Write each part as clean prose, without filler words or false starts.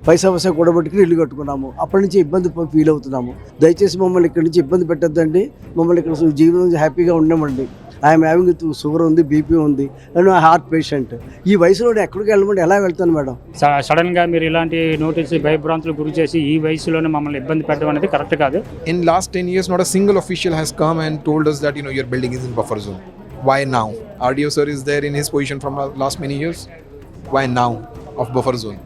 పైసా కూడబెట్టుకుని ఇల్లు కట్టుకున్నాము. అప్పటి నుంచి ఇబ్బంది ఫీల్ అవుతున్నాము. దయచేసి మమ్మల్ని ఇక్కడి నుంచి ఇబ్బంది పెట్టద్దండి. మమ్మల్ని ఇక్కడ జీవనం హ్యాపీగా ఉండమండి. ఐఎమ్ హ్యావింగ్ షుగర్ ఉంది, బీపీ ఉంది, అండ్ హార్ట్ పేషెంట్. ఈ వయసులో ఎక్కడికి వెళ్ళమంటే ఎలా వెళ్తాను మేడం? సడన్గా మీరు ఇలాంటి నోటీస్ భయభ్రాంతులు గురి చేసి ఈ వయసులోనే మమ్మల్ని ఇబ్బంది పెట్టడం అనేది కరెక్ట్ కాదు. In last 10 years, not a single official has come and told us that your building is in buffer zone. Why now? RDO sir is there in his position from last many years. Why now of buffer zone?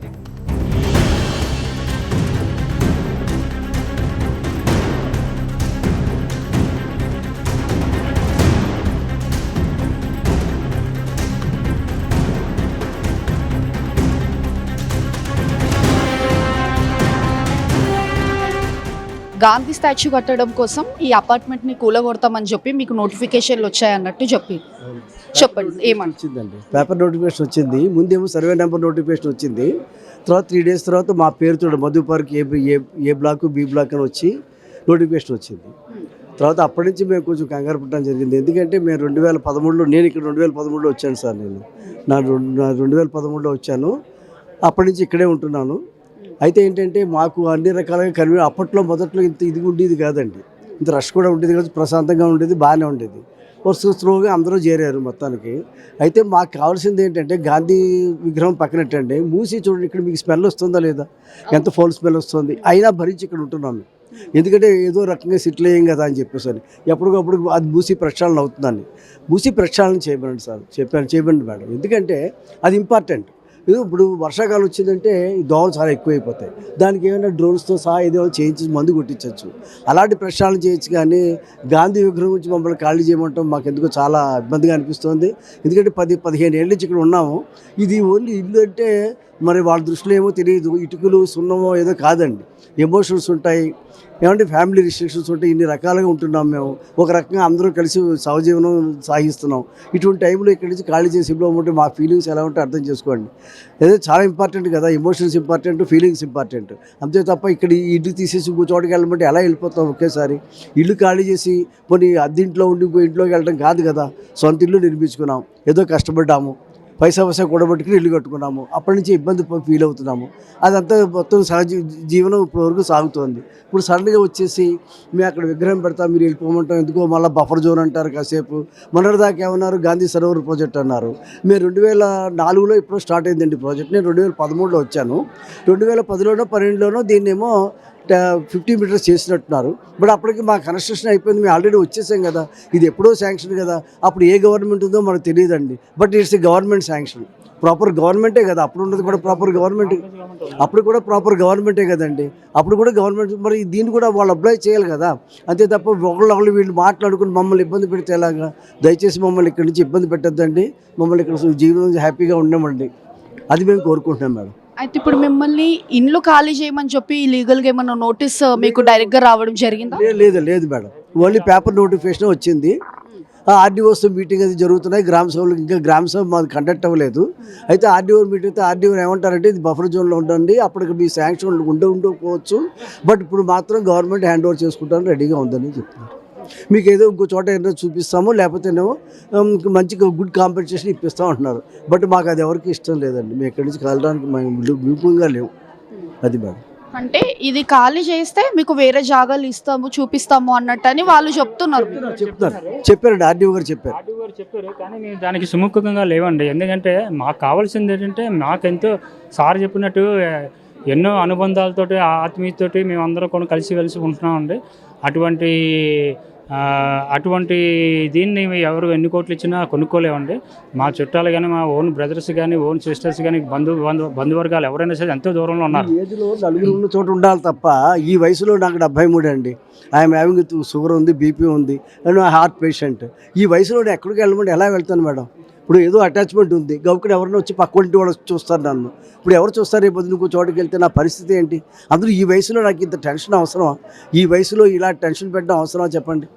Gandhi statue కట్టడం కోసం ఈ అపార్ట్మెంట్ని కూలగొడతామని చెప్పి మీకు నోటిఫికేషన్లు వచ్చాయన్నట్టు చెప్పండి ఏమని వచ్చిందండి? Paper notification వచ్చింది. ముందేమో సర్వే నెంబర్ నోటిఫికేషన్ వచ్చింది. తర్వాత 3 days తర్వాత మా పేరుతో మధు పార్క్ ఏ బ్లాక్ బి బ్లాక్ అని వచ్చి నోటిఫికేషన్ వచ్చింది. తర్వాత అప్పటి నుంచి మేము కొంచెం కంగారు పడడం జరిగింది. ఎందుకంటే మేము 2013లో నేను ఇక్కడ 2013లో వచ్చాను సార్. నా 2013లో వచ్చాను. అప్పటి నుంచి ఇక్కడే ఉంటున్నాను. అయితే ఏంటంటే మాకు అన్ని రకాలుగా అప్పట్లో మొదట్లో ఇంత ఇది ఉండేది కాదండి. ఇంత రష్ కూడా ఉండేది కాదు, ప్రశాంతంగా ఉండేది, బాగానే ఉండేది. స్లోగా అందరూ చేరారు మొత్తానికి. అయితే మాకు కావాల్సింది ఏంటంటే గాంధీ విగ్రహం పక్కనట్టండి మూసి చూడండి. ఇక్కడ మీకు స్మెల్ వస్తుందా లేదా? ఎంత ఫౌల్ స్మెల్ వస్తుంది, అయినా భరించి ఇక్కడ ఉంటున్నాను. ఎందుకంటే ఏదో రకంగా సెటిల్ అయ్యాం కదా అని చెప్పేసి అని ఎప్పటికప్పుడు అది మూసి ప్రక్షాళన అవుతుందని మూసి ప్రక్షాళన చేయమనండి సార్. చేయమండి మేడం. ఎందుకంటే అది ఇంపార్టెంట్. ఇప్పుడు వర్షాకాలం వచ్చిందంటే దోమలు చాలా ఎక్కువైపోతాయి. దానికి ఏమైనా డ్రోన్స్తో సహా ఏదో చేయించి మందు కొట్టించవచ్చు. అలాంటి ప్రక్షాళన చేయొచ్చు. కానీ గాంధీ విగ్రహం నుంచి మమ్మల్ని ఖాళీ చేయమంటాం మాకు ఎందుకో చాలా ఇబ్బందిగా అనిపిస్తుంది. ఎందుకంటే 10-15 ఏళ్ళ నుంచి ఇక్కడ ఉన్నాము. ఇది ఓన్లీ ఇల్లు అంటే మరి వాళ్ళ దృష్టిలో ఏమో తెలియదు. ఇటుకలు సున్నమో ఏదో కాదండి. ఎమోషన్స్ ఉంటాయి, ఏమంటే ఫ్యామిలీ రిస్ట్రిక్షన్స్ ఉంటాయి. ఇన్ని రకాలుగా ఉంటున్నాం మేము. ఒక రకంగా అందరూ కలిసి సహజీవనం సాగిస్తున్నాం. ఇటువంటి టైంలో ఇక్కడి నుంచి ఖాళీ చేసి ఇంట్లో ఉంటే మా ఫీలింగ్స్ ఎలా ఉంటే అర్థం చేసుకోండి. ఏదో చాలా ఇంపార్టెంట్ కదా. Emotions important, feelings important. అంతే తప్ప ఇక్కడ ఈ ఇల్లు తీసేసి ఇంకో చోటుకి వెళ్ళమంటే ఎలా వెళ్ళిపోతాం ఒకేసారి? ఇల్లు ఖాళీ చేసి కొన్ని అద్దెంట్లో ఉండి ఇంకో ఇంట్లోకి వెళ్ళడం కాదు కదా. సొంత ఇల్లు నిర్మించుకున్నాం, ఏదో కష్టపడ్డాము, పైసా కూడబెట్టుకుని ఇల్లు కట్టుకున్నాము. అప్పటి నుంచి ఇబ్బంది ఫీల్ అవుతున్నాము. అదంతా మొత్తం సహజ జీవనం ఇప్పటివరకు సాగుతోంది. ఇప్పుడు సడన్గా వచ్చేసి మేము అక్కడ విగ్రహం పెడతాం, మీరు వెళ్ళిపోమంటాం ఎందుకో, మళ్ళీ బఫర్ జోన్ అంటారు కాసేపు. మొన్నటిదాకా ఏమన్నారు, గాంధీ సరోవర్ ప్రాజెక్ట్ అన్నారు. మేము 2004లో ఇప్పుడు స్టార్ట్ అయిందండి ప్రాజెక్ట్. నేను 2013లో వచ్చాను. 2010లోనో 12లోనో దీన్నేమో 50 meters చేసినట్టున్నారు. బట్ అప్పటికి మా కన్స్ట్రక్షన్ అయిపోయింది. మేము ఆల్రెడీ వచ్చేసాం కదా. ఇది ఎప్పుడో శాంక్షన్ కదా. అప్పుడు ఏ గవర్నమెంట్ ఉందో మనకు తెలియదండి. But it's government sanction. Proper గవర్నమెంటే కదా. అప్పుడు ఉన్నది కూడా ప్రాపర్ గవర్నమెంట్. అప్పుడు కూడా ప్రాపర్ గవర్నమెంటే కదండి. అప్పుడు కూడా గవర్నమెంట్. మరి దీన్ని కూడా వాళ్ళు అప్లై చేయాలి కదా. అంతే తప్ప ఒకళ్ళు వీళ్ళు మాట్లాడుకుని మమ్మల్ని ఇబ్బంది పెడితే ఎలాగా? దయచేసి మమ్మల్ని ఇక్కడి నుంచి ఇబ్బంది పెట్టద్దండి. మమ్మల్ని ఇక్కడ జీవనం హ్యాపీగా ఉండమండి. అది మేము కోరుకుంటున్నాం మేడం. అయితే ఇప్పుడు మిమ్మల్ని ఇండ్లు ఖాళీ చేయమని చెప్పి లీగల్గా ఏమన్నా నోటీస్ మీకు డైరెక్ట్గా రావడం జరిగిందా? లేదు మేడం. ఓన్లీ పేపర్ నోటిఫికేషన్ వచ్చింది. ఆర్డీఓస్ మీటింగ్ అది జరుగుతున్నాయి. గ్రామ సభలు ఇంకా గ్రామ సభ మాది కండక్ట్ అవ్వలేదు. అయితే ఆర్డీఓ మీటింగ్ అయితే ఆర్డీఓ ఏమంటారంటే ఇది బఫర్ జోన్లో ఉండండి, అప్పటికి మీ శాంక్షన్ ఉండకపోవచ్చు, బట్ ఇప్పుడు మాత్రం గవర్నమెంట్ హ్యాండ్ ఓవర్ చేసుకుంటాను రెడీగా ఉందని చెప్తున్నారు. మీకు ఏదో ఇంకో చోట ఏదో చూపిస్తాము, లేకపోతేనేమో మంచిగా గుడ్ కాంపెన్సేషన్ ఇప్పిస్తాం అంటున్నారు. బట్ మాకు అది ఎవరికి ఇష్టం లేదండి. మేము ఇక్కడి నుంచి కలడానికి మేము విపులంగా లేవు. అది మేడం. అంటే ఇది ఖాళీ చేస్తే మీకు వేరే జాగాలు ఇస్తాము, చూపిస్తాము అన్నట్టు అని వాళ్ళు చెప్పారండి. ఆర్డీఓ గారు చెప్పారు. కానీ మేము దానికి సుముఖంగా లేవండి. ఎందుకంటే మాకు కావాల్సింది ఏంటంటే, మాకెంతో సార్ చెప్పినట్టు ఎన్నో అనుబంధాలతోటి ఆత్మీయతోటి మేమందరం కూడా కలిసి ఉంటున్నామండి. అటువంటి దీన్ని ఎవరు ఎన్ని కోట్లు ఇచ్చినా కొనుక్కోలేమండి. మా చుట్టాలు కానీ, మా ఓన్ బ్రదర్స్ కానీ, ఓన్ సిస్టర్స్ కానీ, బంధువర్గాలు ఎవరైనా సరే ఎంతో దూరంలో ఉన్నారు. ఏజ్లో నలుగురు ఉన్న చోట ఉండాలి తప్ప ఈ వయసులో నాకు 73 అండి. ఐఎమ్ హ్యావింగ్ షుగర్ ఉంది, బీపీ ఉంది, అండ్ హార్ట్ పేషెంట్. ఈ వయసులో ఎక్కడికి వెళ్ళమంటే ఎలా వెళ్తాను మేడం? ఇప్పుడు ఏదో అటాచ్మెంట్ ఉంది, గౌకుని ఎవరైనా వచ్చి పక్కంటి వాళ్ళు చూస్తారు నన్ను. ఇప్పుడు ఎవరు చూస్తారు? రేపు ఇంకో చోటుకి వెళ్తే నా పరిస్థితి ఏంటి? అందులో ఈ వయసులో నాకు ఇంత టెన్షన్ అవసరమా? ఈ వయసులో ఇలా టెన్షన్ పెట్టడం అవసరమా చెప్పండి?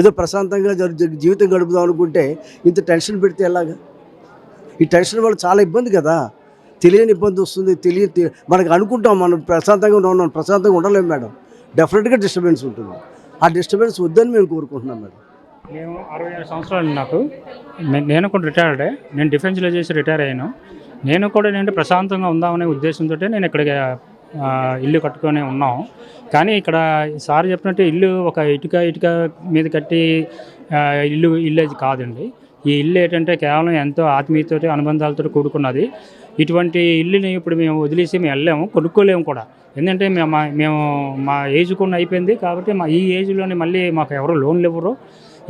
ఏదో ప్రశాంతంగా జీవితం గడుపుదాం అనుకుంటే ఇంత టెన్షన్ పెడితే ఎలాగా? ఈ టెన్షన్ వల్ల చాలా ఇబ్బంది కదా. తెలియని ఇబ్బంది వస్తుంది. మనకు అనుకుంటాం మనం ప్రశాంతంగా ఉన్నాం, ప్రశాంతంగా ఉండలేము మేడం. డెఫినెట్గా డిస్టర్బెన్స్ ఉంటుంది. ఆ డిస్టర్బెన్స్ వద్దని మేము కోరుకుంటున్నాం మేడం. మేము 66 సంవత్సరాలు నాకు. నేను కూడా రిటైర్డే. నేను డిఫెన్స్లో చేసి రిటైర్ అయ్యాను. నేను కూడా ప్రశాంతంగా ఉందామనే ఉద్దేశంతో నేను ఇక్కడికి ఇల్లు కట్టుకొని ఉన్నాం. కానీ ఇక్కడ సార్ చెప్పినట్టు ఇల్లు ఒక ఇటుక మీద కట్టి ఇల్లు అది కాదండి. ఈ ఇల్లు ఏంటంటే కేవలం ఎంతో ఆత్మీయతతో అనుబంధాలతో కూడుకున్నది. ఇటువంటి ఇల్లుని ఇప్పుడు మేము వదిలేసి మేము వెళ్ళాము, కొనుక్కోలేము కూడా. ఎందుకంటే మేము మా ఏజ్ కొన్ని అయిపోయింది కాబట్టి ఈ ఏజ్లోనే మళ్ళీ మాకు ఎవరు లోన్లు ఇవ్వరు.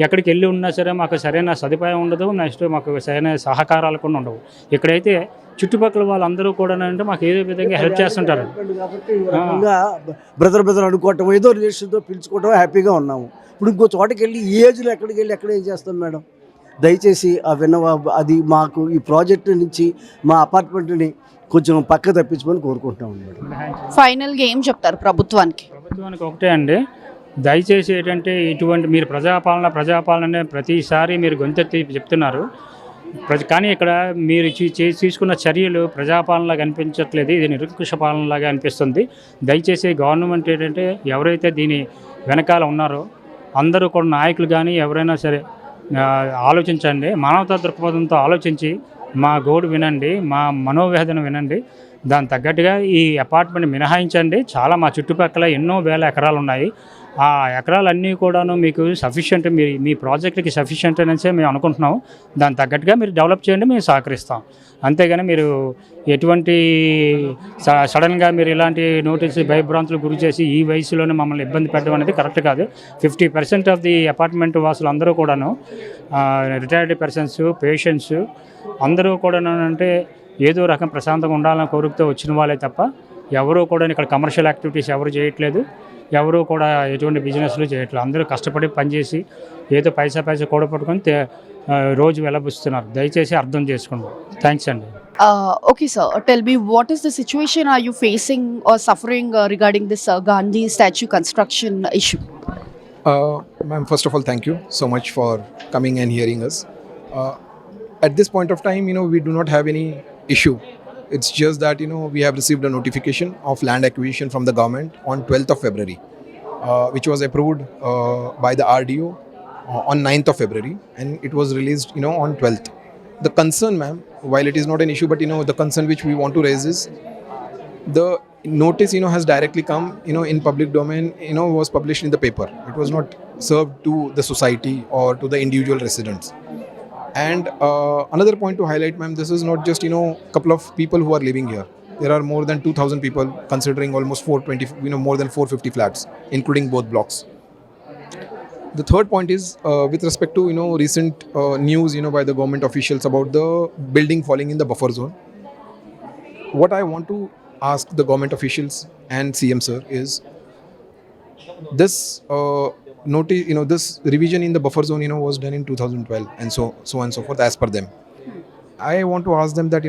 ఎక్కడికి వెళ్ళి ఉన్నా సరే మాకు సరైన సదుపాయం ఉండదు, నెక్స్ట్ మాకు సరైన సహకారాలు కూడా ఉండవు. ఇక్కడైతే చుట్టుపక్కల వాళ్ళందరూ కూడా అంటే మాకు ఏదో విధంగా హెల్ప్ చేస్తుంటారు. బ్రదర్ అనుకోవటం, ఏదో రిలేషన్తో పిలుచుకోవటం, హ్యాపీగా ఉన్నాము. ఇప్పుడు ఇంకో చోటకి వెళ్ళి ఈ ఏజ్లో ఎక్కడికి వెళ్ళి ఎక్కడ ఏం చేస్తాం మేడం? దయచేసి అది మాకు ఈ ప్రాజెక్టు నుంచి మా అపార్ట్మెంట్ని కొంచెం పక్క తప్పించమని కోరుకుంటున్నాం మేడం. ఫైనల్గా ఏం చెప్తారు ప్రభుత్వానికి? ఒకటే అండి, దయచేసి ఏంటంటే ఇటువంటి మీరు ప్రజాపాలన ప్రతిసారి మీరు గొంతెత్తి చెప్తున్నారు. కానీ ఇక్కడ మీరు తీసుకున్న చర్యలు ప్రజాపాలనలాగా అనిపించట్లేదు, ఇది నిరంకుశ పాలనలాగా అనిపిస్తుంది. దయచేసి గవర్నమెంట్ ఏంటంటే ఎవరైతే దీని వెనకాల ఉన్నారో అందరూ కూడా నాయకులు కానీ ఎవరైనా సరే ఆలోచించండి, మానవతా దృక్పథంతో ఆలోచించి మా గోడు వినండి, మా మనోవేదన వినండి. దాని తగ్గట్టుగా ఈ అపార్ట్మెంట్ మినహాయించండి. చాలా మా చుట్టుపక్కల ఎన్నో వేల ఎకరాలు ఉన్నాయి. ఆ ఎకరాలన్నీ కూడాను మీకు సఫిషియెంట్, మీ ప్రాజెక్ట్కి సఫిషియెంట్ అనేసి మేము అనుకుంటున్నాం. దాని తగ్గట్టుగా మీరు డెవలప్ చేయండి, మేము సహకరిస్తాం. అంతేగాని మీరు ఎటువంటి సడన్గా మీరు ఇలాంటి నోటీసు భయభ్రాంతులు గురి చేసి ఈ వయసులోనే మమ్మల్ని ఇబ్బంది పెట్టడం అనేది కరెక్ట్ కాదు. 50% ఆఫ్ ది అపార్ట్మెంట్ వాసులు అందరూ కూడాను రిటైర్డ్ పర్సన్స్, పేషెంట్స్ అందరూ కూడా అంటే ఏదో రకం ప్రశాంతంగా ఉండాలని కోరికతో వచ్చిన వాళ్ళే తప్ప ఎవరూ కూడా ఇక్కడ కమర్షియల్ యాక్టివిటీస్ ఎవరు చేయట్లేదు, ఎవరూ కూడా ఎటువంటి బిజినెస్లు చేయట్లేదు. అందరూ కష్టపడి పనిచేసి ఏదో పైసా కూడపట్టుకొని రోజు వెళ్ళబుస్తున్నారు. దయచేసి అర్థం చేసుకోండి. థ్యాంక్స్ అండి. Okay sir, tell me what is the situation are you facing or suffering regarding this Gandhi statue construction issue? Ma'am, first of all, thank you so much for coming and hearing us. At this point of time, we do not have any issue. It's just that, we have received a notification of land acquisition from the government on 12th of February, which was approved by the RDO on 9th of February, and it was released, on 12th. The concern, ma'am, while it is not an issue, but, the concern which we want to raise is the notice, has directly come, in public domain, was published in the paper. It was not served to the society or to the individual residents. And another point to highlight, ma'am, this is not just, couple of people who are living here. There are more than 2,000 people, considering almost 420, more than 450 flats, including both blocks. The third point is with respect to, recent news, by the government officials about the building falling in the buffer zone. What I want to ask the government officials and CM sir is this notice, this revision in the buffer zone, was done in 2012 and so on and so forth as per them. I want to ask them that,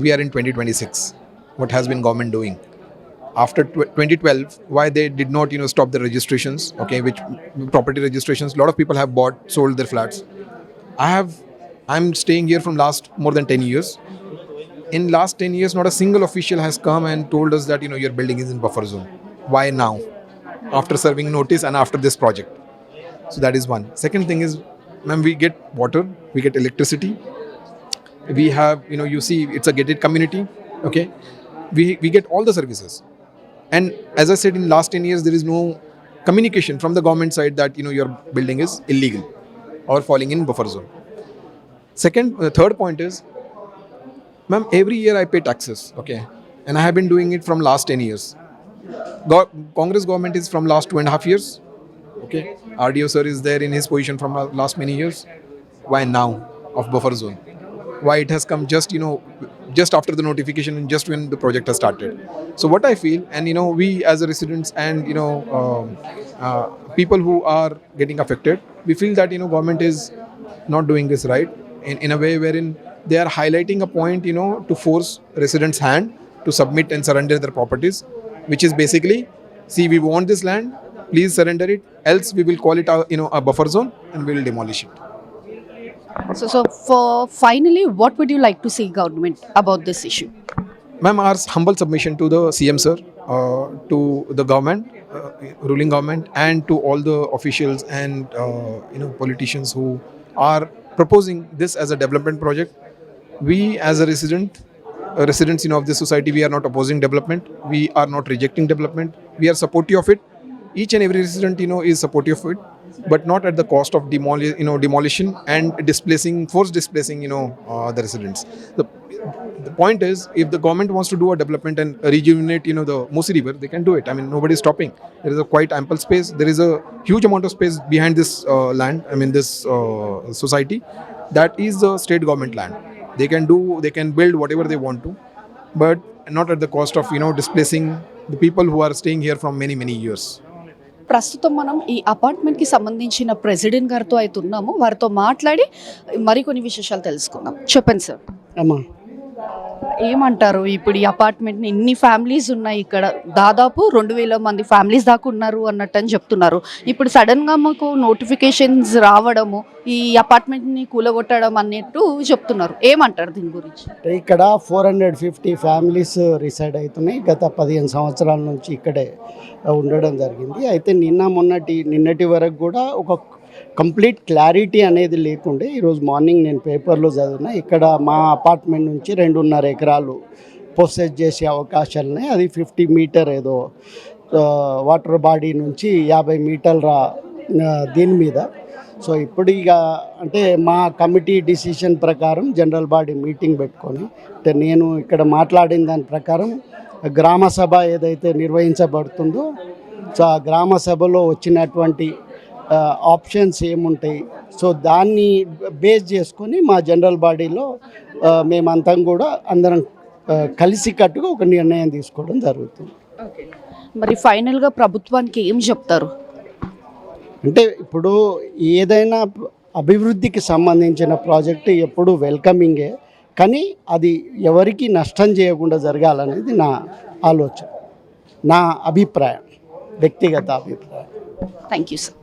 we are in 2026. What has been government doing? After 2012, why they did not, stop the registrations, okay, which property registrations, a lot of people have sold their flats. I'm staying here from last more than 10 years. In last 10 years, not a single official has come and told us that, your building is in buffer zone. Why now? After serving notice and after this project. So that is one. Second thing is, ma'am, we get water, we get electricity. We have, you see, it's a gated community, okay. We get all the services. And as I said, in last 10 years, there is no communication from the government side that, your building is illegal or falling in buffer zone. Third point is, ma'am, every year I pay taxes, okay. And I have been doing it from last 10 years. Congress government is from last 2.5 years, okay. RDO sir is there in his position from last many years. Why now of buffer zone? Why it has come just, just after the notification and just when the project has started? So what I feel, and we as a residents and people who are getting affected, we feel that government is not doing this right in a way wherein they are highlighting a point, to force residents' hand to submit and surrender their properties, which is basically, see, we want this land, please surrender it, else we will call it a buffer zone and we will demolish it. So for finally, what would you like to see government about this issue? Ma'am, our humble submission to the CM sir, to the government, ruling government, and to all the officials and politicians who are proposing this as a development project. We as a resident residents, of this society, we are not opposing development. We are not rejecting development. We are supportive of it. Each and every resident, is supportive of it, but not at the cost of demolition and forced displacing, the residents. The point is, if the government wants to do a development and rejuvenate, the Musi River, they can do it. I mean, nobody is stopping. There is a quite ample space. There is a huge amount of space behind this land. I mean, this society. That is the state government land. They can build whatever they want to, but not at the cost of, displacing the people who are staying here from many, many years. ప్రస్తుతం మనం ఈ అపార్ట్మెంట్కి సంబంధించిన president గారితో అయితే ఉన్నాము. వారితో మాట్లాడి మరికొన్ని విశేషాలు తెలుసుకుందాం. చెప్పండి సార్, అమ్మా ఏమంటారు? ఇప్పుడు ఈ అపార్ట్మెంట్ని ఇన్ని ఫ్యామిలీస్ ఉన్నాయి, ఇక్కడ దాదాపు 2000 మంది ఫ్యామిలీస్ దాకా ఉన్నారు అన్నట్టు అని చెప్తున్నారు. ఇప్పుడు సడన్గా మాకు నోటిఫికేషన్స్ రావడము, ఈ అపార్ట్మెంట్ని కూలగొట్టడం అన్నట్టు చెప్తున్నారు. ఏమంటారు దీని గురించి? ఇక్కడ 450 ఫ్యామిలీస్ రిసైడ్ అవుతున్నాయి. గత 15 సంవత్సరాల నుంచి ఇక్కడే ఉండడం జరిగింది. అయితే నిన్నటి వరకు కూడా ఒక కంప్లీట్ క్లారిటీ అనేది లేకుండే. ఈరోజు మార్నింగ్ నేను పేపర్లో చదివిన, ఇక్కడ మా అపార్ట్మెంట్ నుంచి 2.5 ఎకరాలు పొసెస్ చేసే అవకాశాలు ఉన్నాయి. అది 50 మీటర్ ఏదో వాటర్ బాడీ నుంచి 50 మీటర్ల దీని మీద. సో ఇప్పుడు ఇక అంటే మా కమిటీ డిసిషన్ ప్రకారం జనరల్ బాడీ మీటింగ్ పెట్టుకొని, అంటే నేను ఇక్కడ మాట్లాడిన దాని ప్రకారం గ్రామ సభ ఏదైతే నిర్వహించబడుతుందో, సో ఆ గ్రామ సభలో వచ్చినటువంటి ఆప్షన్స్ ఏముంటాయి, సో దాన్ని బేస్ చేసుకొని మా జనరల్ బాడీలో మేమంతా కూడా అందరం కలిసికట్టుగా ఒక నిర్ణయం తీసుకోవడం జరుగుతుంది. మరి ఫైనల్గా ప్రభుత్వానికి ఏం చెప్తారు? అంటే ఇప్పుడు ఏదైనా అభివృద్ధికి సంబంధించిన ప్రాజెక్టు ఎప్పుడు వెల్కమింగే, కానీ అది ఎవరికి నష్టం చేయకుండా జరగాలనేది నా ఆలోచన, నా అభిప్రాయం, వ్యక్తిగత అభిప్రాయం. Thank you sir.